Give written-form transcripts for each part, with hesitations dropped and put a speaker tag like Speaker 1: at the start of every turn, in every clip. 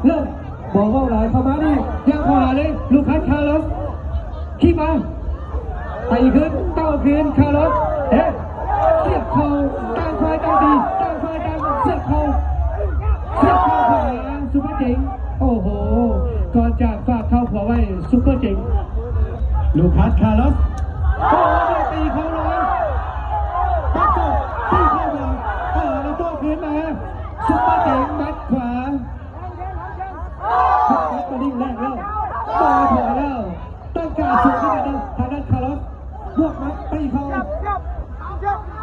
Speaker 1: เริ่มบอกว่าหลายเข้ามาดิยังขวาเลยลูคัสคาร์ลอสขี้มาไปขึ้นเต้าคืนคาร์ลอสเฮ้เสียบเข่าตั้งไฟตั้งดีตั้งไฟตั้งเสียบเข่าขวาซุปเปอร์เจ๋งโอ้โหก่อนจากฝากเข้าขวาไว้ซุปเปอร์เจ๋งลูคัสคาร์ลอสโอ้โหตีเขาเลยปักศอกตีเข้ามาแล้วโต้คืนมาซุปเปอร์เจ๋งมัดขวามัดมาดิ้งแรกแล้วต่อถอยแล้วต้องการสูงขึ้นมาทางด้านคาร์ลอสบวกมัดตีเขา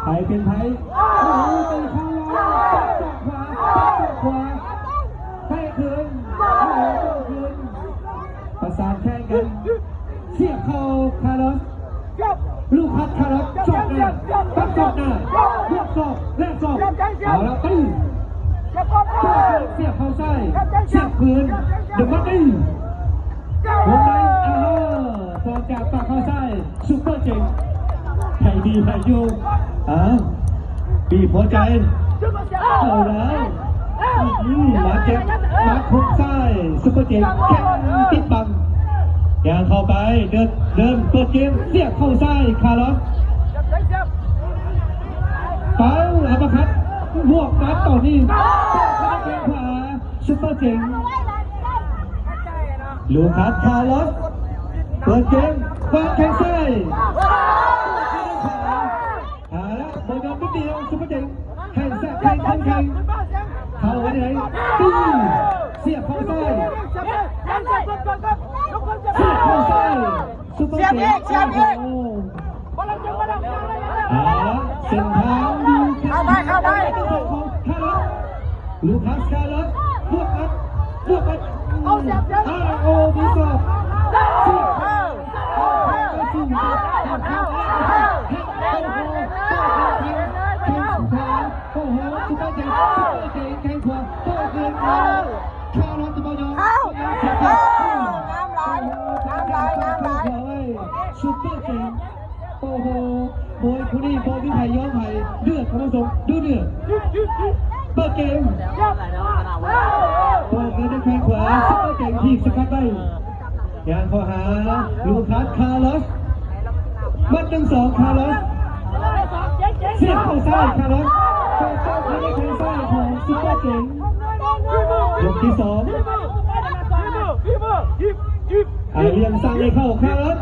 Speaker 1: ไทยเป็นไทยโอ้โหตีเข้าแล้วปักศอกขวาปักศอกขวาให้คืนโอ้โหโต้คืนประสานแข่งกันเสียบเข่าคาร์ลอสลูกพัดคาร์ลอสสอกหน้าปักศอกหน้าบวกศอกแลกศอกเอาละตีเสียบเข้าซ้ายเสียบคืนเดี๋ยวมาตีวงในฟองจากปากเข้าซ้ายซุปเปอร์เจ๋งไทยดีไทยยูบีบหัวใจเอาแล้วมาเจ็บมาคุกซ้ายซุปเปอร์เจ๋งแข้งติดบังยังเข้าไปเดินเปิดเกมเสียบเข้าซ้ายคาร์ลอสเป้าอัปเปอร์คัตบวกนัดต่อนี่แข้งขวาซุปเปอร์เจ๋งลูคัสคาร์ลอสเปิดเกมวางแข้งซ้ายแล้วบอลยอมนิดเดียวซุปเปอร์เจ๋งแข่งแซ่บแข่งเข้าไว้ไหนตีเสียบเข้าซ้ายเสียบเข้าซ้ายซุปเปอร์เจ๋งเส้นทางดีเข้าไปคาร์ลอสลูคัสคาร์ลอสบวกมัดโอ้ดีสอบเสียบเข้าโอ้โหซุปเปอร์เจ๋งแข้งขวาโต้คืนคาร์ลอสจะบอลยองซุปเปอร์เจ๋งโอ้โหโบยคนนี้โบยพี่ไผ่ย้อมไผ่เดือดคุณผู้ชมดูเดือดเปิดเกมโอ้เกิดได้แข้งขวาซุปเปอร์เจ๋งทีสกัดได้ยังข้อหาลูคัสคาร์ลอสมัด1-2คาร์ลอสเสียบเข้าซ้ายคาร์ลอสเจ้าคนนี้แข้งซ้ายของซุปเปอร์เจ๋งยกที่2เรียงสั่งให้เข้าคาร์ลอส